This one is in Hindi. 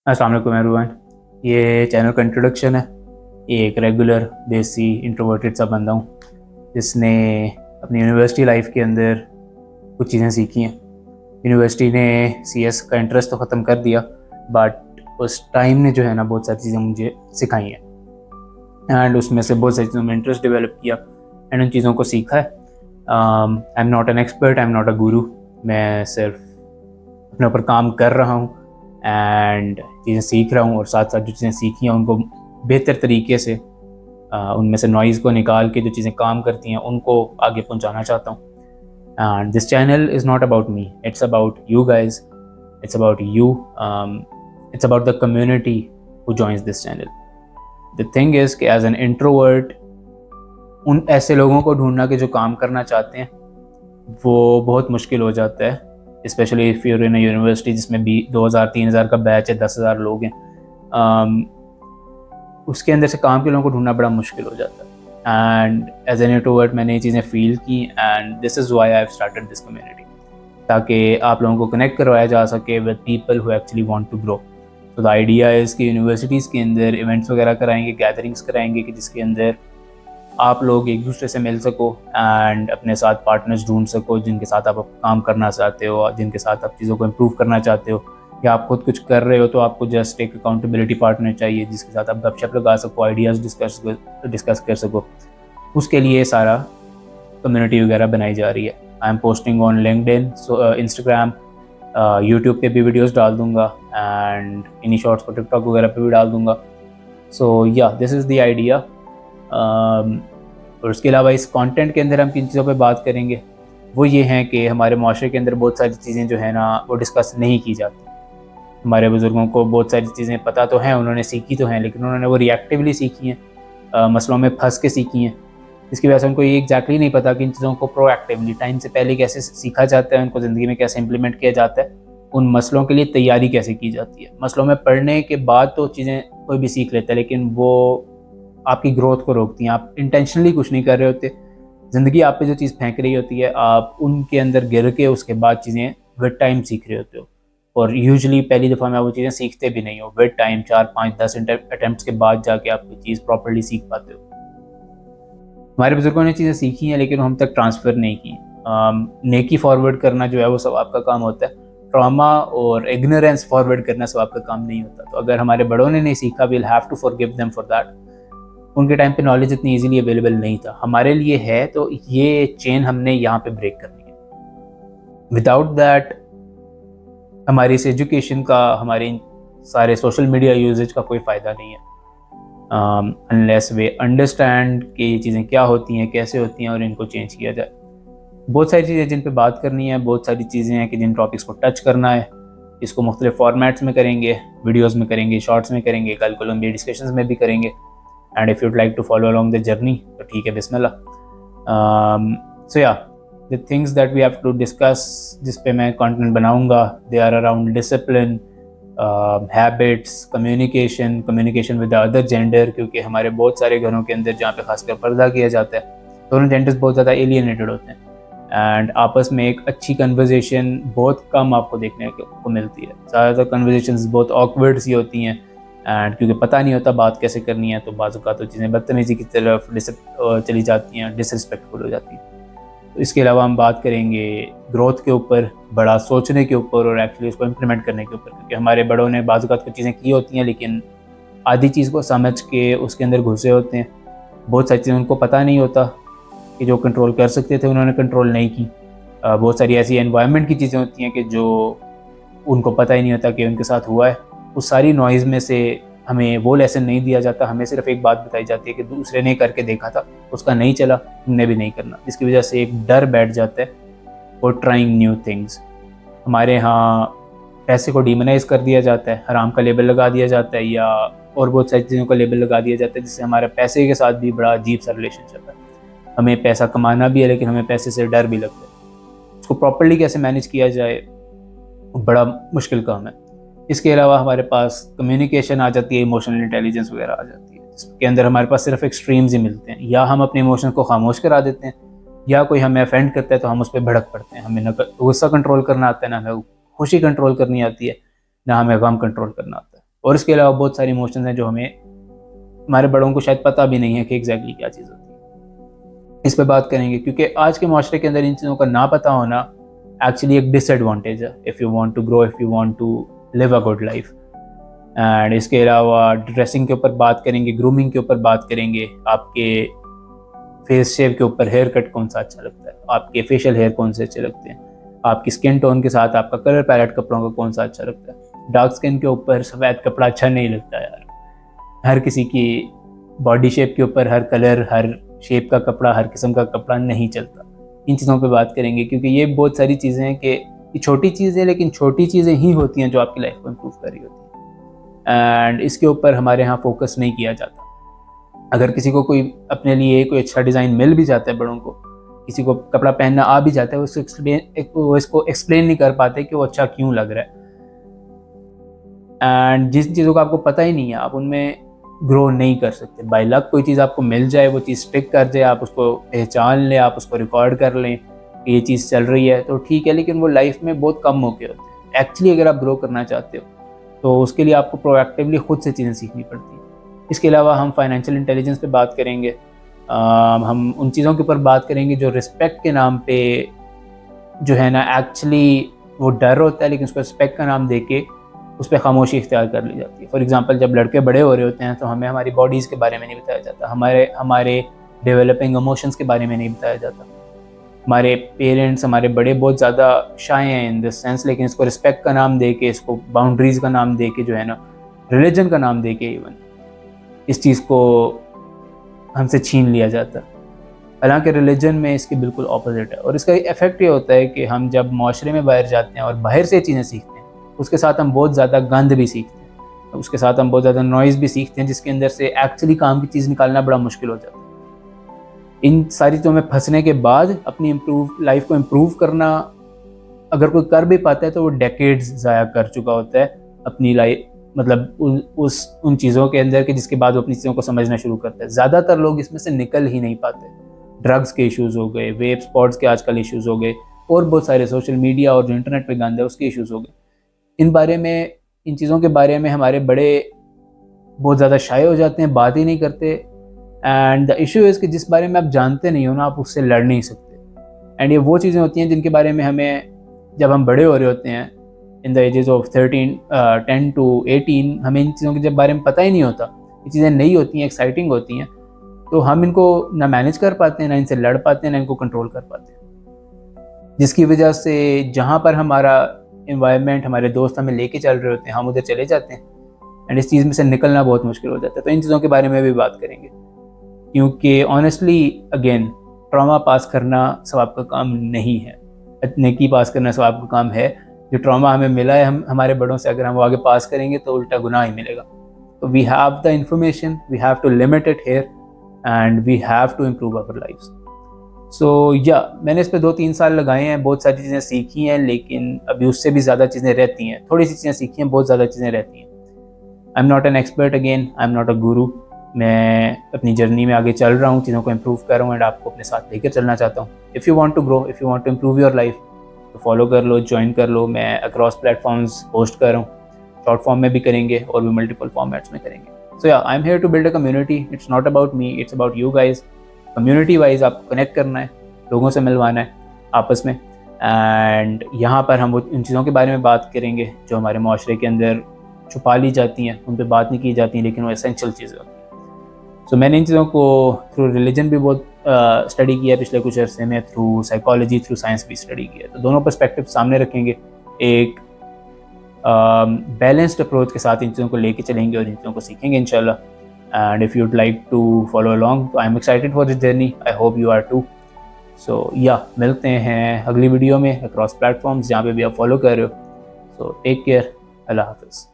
अस्सलाम वालेकुम एवरीवन। ये चैनल का इंट्रोडक्शन है। ये एक रेगुलर देसी इंट्रोवर्टेड सा बंदा हूँ जिसने अपनी यूनिवर्सिटी लाइफ के अंदर कुछ चीज़ें सीखी हैं। यूनिवर्सिटी ने सीएस का इंटरेस्ट तो ख़त्म कर दिया, बट उस टाइम ने जो है ना बहुत सारी चीज़ें मुझे सिखाई हैं एंड उसमें से बहुत सारी चीज़ों में इंटरेस्ट डेवलप किया एंड उन चीज़ों को सीखा है। I am not an expert, I am not a गुरु। मैं सिर्फ अपने ऊपर काम कर रहा हूँ एंड चीज़ें सीख रहा हूँ और साथ साथ जो चीज़ें सीखी हैं उनको बेहतर तरीके से उनमें से नॉइज़ को निकाल के जो चीज़ें काम करती हैं उनको आगे पहुँचाना चाहता हूँ। And this channel is not about me, it's about you guys, it's about you, it's about the community who joins this channel. The thing is कि एज एन इंट्रोवर्ट उन ऐसे लोगों को ढूंढना कि जो काम करना चाहते हैं वो बहुत मुश्किल हो जाता है, specially if you're in university जिसमें भी 2000-3000 का बैच है, 10,000 लोग हैं। उसके अंदर से काम के लोगों को ढूंढना बड़ा मुश्किल हो जाता है। एंड एज एन इंट्रोवर्ट मैंने ये चीज़ें फील की and this is why I have started this community, ताकि आप लोगों को कनेक्ट करवाया जा सके with people who actually want to grow. तो द आइडिया इज़ कि यूनिवर्सिटीज़ के अंदर इवेंट्स वगैरह कराएंगे, गैदरिंग्स कराएंगे कि जिसके अंदर आप लोग एक दूसरे से मिल सको एंड अपने साथ पार्टनर्स ढूंढ सको जिनके साथ आप काम करना चाहते हो, जिनके साथ आप चीज़ों को इम्प्रूव करना चाहते हो, या आप खुद कुछ कर रहे हो तो आपको जस्ट एक अकाउंटेबिलिटी पार्टनर चाहिए जिसके साथ आप गपशप लगा सको, आइडियाज़ डिस्कस कर सको। उसके लिए सारा कम्युनिटी वगैरह बनाई जा रही है। I am posting on LinkedIn, Instagram, YouTube पे भी वीडियोस डाल दूंगा एंड इन्हीं शॉर्ट्स को टिकटॉक वगैरह पे भी डाल दूंगा। सो या दिस इज़ द आइडिया। और उसके अलावा इस कंटेंट के अंदर हम किन चीज़ों पे बात करेंगे वो ये हैं कि हमारे माशरे के अंदर बहुत सारी चीज़ें जो है ना वो डिस्कस नहीं की जाती। हमारे बुज़ुर्गों को बहुत सारी चीज़ें पता तो हैं, उन्होंने सीखी तो हैं, लेकिन उन्होंने वो रिएक्टिवली सीखी हैं, मसलों में फंस के सीखी हैं। इसकी वजह से उनको ये एग्जैक्टली नहीं पता कि इन चीज़ों को प्रोएक्टिवली टाइम से पहले कैसे सीखा जाता है, उनको ज़िंदगी में कैसे इंप्लीमेंट किया जाता है, उन मसलों के लिए तैयारी कैसे की जाती है। मसलों में पढ़ने के बाद तो चीज़ें कोई भी सीख लेता है, लेकिन वो आपकी ग्रोथ को रोकती हैं। आप इंटेंशनली कुछ नहीं कर रहे होते, ज़िंदगी आप पे जो चीज़ फेंक रही होती है, आप उनके अंदर गिर के उसके बाद चीज़ें विद टाइम सीख रहे होते हो। और यूजुअली पहली दफ़ा में आप वो चीज़ें सीखते भी नहीं हो, विद टाइम 4-5-10 अटैम्प्ट्स के बाद जाके आप कोई चीज़ प्रॉपर्ली सीख पाते हो। हमारे बुजुर्गों ने चीज़ें सीखी हैं लेकिन हम तक ट्रांसफ़र नहीं की। नेकी फॉरवर्ड करना जो है वो सब आपका काम होता है, ट्रॉमा और इग्नोरेंस फॉरवर्ड करना सब आपका काम नहीं होता। तो अगर हमारे बड़ों ने नहीं सीखा, we will have to forgive them for that. उनके टाइम पे नॉलेज इतनी इजीली अवेलेबल नहीं था, हमारे लिए है, तो ये चेन हमने यहाँ पे ब्रेक करनी है। विदाउट दैट हमारी इस एजुकेशन का, हमारे सारे सोशल मीडिया यूजेज का कोई फ़ायदा नहीं है, अनलेस वे अंडरस्टैंड कि ये चीज़ें क्या होती हैं, कैसे होती हैं और इनको चेंज किया जाए। बहुत सारी चीज़ें जिन पे बात करनी है, बहुत सारी चीज़ें हैं कि जिन टॉपिक्स को टच करना है। इसको मुख्तलिफ फॉर्मेट्स में करेंगे, वीडियोज़ में करेंगे, शॉर्ट्स में करेंगे, कल कोलम्बिया डिस्कशंस में भी करेंगे। And if you'd like to follow along the journey तो ठीक है, बिस्मिल्लाह। So yeah the things that we have to discuss, जिस पे मैं कंटेंट बनाऊंगा, they are around discipline, habits, communication with the other gender, क्योंकि हमारे बहुत सारे घरों के अंदर जहाँ पे खासकर पर्दा किया जाता है दोनों जेंडर्स बहुत ज़्यादा एलियनेटेड होते हैं एंड आपस में एक अच्छी कन्वर्जेशन बहुत कम आपको देखने को मिलती है। ज़्यादातर कन्वर्जेशंस बहुत ऑकवर्ड सी होती हैं एंड क्योंकि पता नहीं होता बात कैसे करनी है, तो बाज़ औक़ात तो चीज़ें बदतमीज़ी की तरफ चली जाती हैं, डिसरिस्पेक्टफुल हो जाती हैं। तो इसके अलावा हम बात करेंगे ग्रोथ के ऊपर, बड़ा सोचने के ऊपर और एक्चुअली उसको इम्प्लीमेंट करने के ऊपर, क्योंकि हमारे बड़ों ने बाज़ औक़ात कुछ चीज़ें की होती हैं लेकिन आधी चीज़ को समझ के उसके अंदर घुसे होते हैं। बहुत सारी चीज़ें उनको पता नहीं होता कि जो कंट्रोल कर सकते थे उन्होंने कंट्रोल नहीं की। बहुत सारी ऐसी एनवायरनमेंट की चीज़ें होती हैं कि जो उनको पता ही नहीं होता कि उनके साथ हुआ है। उस सारी नॉइज़ में से हमें वो लेसन नहीं दिया जाता, हमें सिर्फ एक बात बताई जाती है कि दूसरे ने करके देखा था, उसका नहीं चला, तुमने भी नहीं करना, जिसकी वजह से एक डर बैठ जाता है और ट्राइंग न्यू थिंग्स। हमारे यहाँ पैसे को डिमोनाइज़ कर दिया जाता है, हराम का लेबल लगा दिया जाता है, या और बहुत सारी चीज़ों का लेबल लगा दिया जाता है, जिससे हमारे पैसे के साथ भी बड़ा अजीब सा रिलेशनशिप है। हमें पैसा कमाना भी है लेकिन हमें पैसे से डर भी लगता है। उसको प्रॉपर्ली कैसे मैनेज किया जाए बड़ा मुश्किल काम है। इसके अलावा हमारे पास कम्युनिकेशन आ जाती है, इमोशनल इंटेलिजेंस वगैरह आ जाती है, जिसके अंदर हमारे पास सिर्फ एक्सट्रीम्स ही मिलते हैं। या हम अपने इमोशन को खामोश करा देते हैं, या कोई हमें अफेंड करता है तो हम उस पर भड़क पड़ते हैं। हमें ना गुस्सा कंट्रोल करना आता है, ना हमें खुशी कंट्रोल करनी आती है, ना हमें गम कंट्रोल करना आता है। और इसके अलावा बहुत सारे इमोशंस हैं जो हमारे बड़ों को शायद पता भी नहीं है कि एग्जैक्टली क्या चीज़ होती है। इस पर बात करेंगे क्योंकि आज के माशरे के अंदर इन चीज़ों का ना पता होना एक्चुअली एक डिसएडवांटेज है if you want to grow, if you want to live a good life. And इसके अलावा ड्रेसिंग के ऊपर बात करेंगे, ग्रूमिंग के ऊपर बात करेंगे, आपके फेस शेप के ऊपर हेयर कट कौन सा अच्छा लगता है, आपके फेशियल हेयर कौन से अच्छे लगते हैं, आपकी स्किन टोन के साथ आपका कलर पैलेट कपड़ों का कौन सा अच्छा लगता है। डार्क स्किन के ऊपर सफ़ेद कपड़ा अच्छा नहीं लगता यार, हर किसी की बॉडी शेप के ऊपर हर कलर, हर शेप का कपड़ा, हर किस्म का कपड़ा नहीं चलता। इन चीज़ों पे बात करेंगे क्योंकि ये बहुत सारी चीज़ें हैं कि ये छोटी चीज़ें, लेकिन छोटी चीज़ें ही होती हैं जो आपकी लाइफ को इम्प्रूव कर रही होती हैं। एंड इसके ऊपर हमारे यहाँ फोकस नहीं किया जाता। अगर किसी को कोई अपने लिए कोई अच्छा डिज़ाइन मिल भी जाता है, बड़ों को किसी को कपड़ा पहनना आ भी जाता है, वो इसको एक्सप्लेन नहीं कर पाते कि वो अच्छा क्यों लग रहा है। एंड जिन चीज़ों का आपको पता ही नहीं है, आप उनमें ग्रो नहीं कर सकते। बाय लक कोई चीज़ आपको मिल जाए, वो चीज़ स्टिक कर जाए, आप उसको पहचान लें, आप उसको रिकॉर्ड कर लें कि ये चीज़ चल रही है तो ठीक है, लेकिन वो लाइफ में बहुत कम मौके होते हैं। एक्चुअली अगर आप ग्रो करना चाहते हो तो उसके लिए आपको प्रोएक्टिवली खुद से चीज़ें सीखनी पड़ती हैं। इसके अलावा हम फाइनेंशियल इंटेलिजेंस पे बात करेंगे, हम उन चीज़ों के ऊपर बात करेंगे जो रिस्पेक्ट के नाम पे जो है ना एक्चुअली वो डर होता है, लेकिन उसको रिस्पेक्ट का नाम दे के उस पर खामोशी इख्तियार कर ली जाती है। फॉर एग्जांपल जब लड़के बड़े हो रहे होते हैं तो हमें हमारी बॉडीज़ के बारे में नहीं बताया जाता, हमारे डेवलपिंग इमोशंस के बारे में नहीं बताया जाता। हमारे पेरेंट्स, हमारे बड़े बहुत ज़्यादा शाय हैं इन दिस सेंस, लेकिन इसको रिस्पेक्ट का नाम दे के, इसको बाउंड्रीज़ का नाम दे के, जो है ना रिलीजन का नाम दे के इवन इस चीज़ को हमसे छीन लिया जाता है। हालांकि रिलीजन में इसके बिल्कुल ऑपोजिट है। और इसका इफ़ेक्ट ये होता है कि हम जब माशरे में बाहर जाते हैं और बाहर से चीज़ें सीखते हैं, उसके साथ हम बहुत ज़्यादा गंद भी सीखते हैं, उसके साथ हम बहुत ज़्यादा नॉइज़ भी सीखते हैं, जिसके अंदर से एक्चुअली काम की चीज़ निकालना बड़ा मुश्किल हो जाता है। इन सारी चीज़ों में फंसने के बाद अपनी लाइफ को इम्प्रूव करना अगर कोई कर भी पाता है तो वो डेकेड्स ज़ाया कर चुका होता है अपनी लाइफ, मतलब उन चीज़ों के अंदर कि जिसके बाद वो अपनी चीज़ों को समझना शुरू करता है। ज़्यादातर लोग इसमें से निकल ही नहीं पाते। ड्रग्स के इश्यूज़ हो गए, वेब स्पॉट्स के आजकल इश्यूज़ हो गए, और बहुत सारे सोशल मीडिया और जो इंटरनेट पे गंद है उसके इश्यूज़ हो गए। इन चीज़ों के बारे में हमारे बड़े बहुत ज़्यादा शाये हो जाते हैं, बात ही नहीं करते। एंड द इशू इज़ कि जिस बारे में आप जानते नहीं हो ना, आप उससे लड़ नहीं सकते। एंड ये वो चीज़ें होती हैं जिनके बारे में हमें जब हम बड़े हो रहे होते हैं, in the ages of 10 to 18, हमें इन चीज़ों के जब बारे में पता ही नहीं होता, ये चीज़ें नई होती हैं, एक्साइटिंग होती हैं, तो हम इनको ना मैनेज कर पाते हैं, ना इनसे लड़ पाते हैं, ना इनको कंट्रोल कर पाते हैं, जिसकी वजह से जहाँ पर हमारा इन्वायरमेंट, हमारे दोस्त हमें लेके चल रहे होते हैं, हम उधर चले जाते हैं। एंड इस चीज़ में से निकलना बहुत मुश्किल हो जाता है। तो इन चीज़ों के बारे में भी बात करेंगे, क्योंकि ऑनेस्टली अगेन ट्रॉमा पास करना सवाब का काम नहीं है, नेकी पास करना सवाब का काम है। जो ट्रॉमा हमें मिला है हमारे बड़ों से, अगर हम वो आगे पास करेंगे तो उल्टा गुनाह ही मिलेगा। तो we have the information, we have to limit it here and we have to improve our lifes. So मैंने इस पर 2-3 साल लगाए हैं, बहुत सारी चीज़ें सीखी हैं, लेकिन अभी उससे भी ज़्यादा चीज़ें रहती हैं। थोड़ी सी चीज़ें सीखी हैं, बहुत ज़्यादा चीज़ें रहती हैं। I am not an expert, again I am not a गुरु। मैं अपनी जर्नी में आगे चल रहा हूँ, चीज़ों को इम्प्रूव कर रहा हूँ एंड आपको अपने साथ लेकर चलना चाहता हूँ। If you want to grow, if you want to improve your life, तो फॉलो कर लो, ज्वाइन कर लो। मैं अक्रॉस प्लेटफॉर्म्स पोस्ट कर रहा हूँ, शॉर्ट फॉर्म में भी करेंगे और भी मल्टीपल फॉर्मेट्स में करेंगे। So I am here to build a community. It's not about me, it's about you guys. Community wise आपको कनेक्ट करना है, लोगों से मिलवाना है आपस में। एंड यहाँ पर हम उन चीज़ों के बारे में बात करेंगे जो हमारे माशरे के अंदर छुपा ली जाती हैं, उन पर बात नहीं की जाती, लेकिन वो एसेंशियल चीज़ें होती हैं। सो मैंने इन चीज़ों को थ्रू रिलीजन भी बहुत स्टडी किया पिछले कुछ अरसे में, थ्रू साइकोलॉजी, थ्रू साइंस भी स्टडी किया। तो दोनों पर्सपेक्टिव सामने रखेंगे, एक बैलेंस्ड अप्रोच के साथ इन चीज़ों को लेके चलेंगे और इन चीज़ों को सीखेंगे इंशाल्लाह। And if you'd like to follow along, तो I am excited for this journey, I hope you are too. So मिलते हैं अगली वीडियो में अक्रॉस प्लेटफॉर्म्स जहाँ पे भी आप फॉलो कर रहे हो। सो टेक केयर, अल्लाह हाफिज़।